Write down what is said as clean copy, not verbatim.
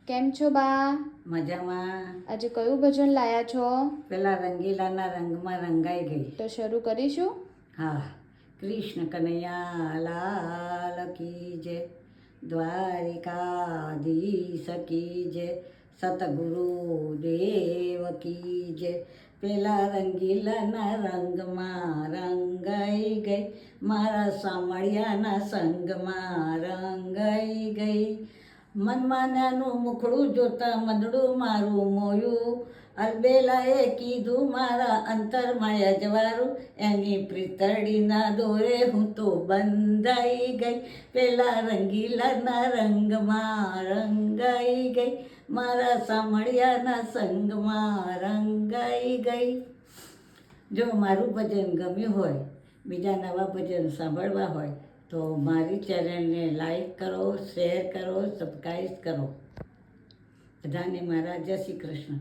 કેમ છો બા? મજામાં. આજે કયું ભજન લાયા છો? પેલા રંગીલાના રંગમાં રંગાઈ ગઈ. તો શરૂ કરીશું. હા. કૃષ્ણ કનૈયા લાલ કી જય, દ્વારિકાધીશ કી જય, સતગુરુ દેવ કી જય. પેલા રંગીલાના રંગમાં રંગાઈ ગઈ, મારા સામળિયાના સંગમાં રંગાઈ ગઈ. મનમાન્યાનું મુખડું જોતા મંદડું મારું મોયું, અલબેલાએ કીધું મારા અંતરમાં અજવાળું, એની પ્રીતળીના દોરે હું તો બંધાઈ ગઈ. પેલા રંગીલાના રંગમાં રંગાઈ ગઈ, મારા સામળિયાના સંગમાં રંગાઈ ગઈ. જો મારું ભજન ગમ્યું હોય, બીજા નવા ભજન સાંભળવા હોય તો મારી ચેનલને લાઈક કરો, શેર કરો, સબસ્ક્રાઈબ કરો. બધાને મારા જય શ્રી કૃષ્ણ.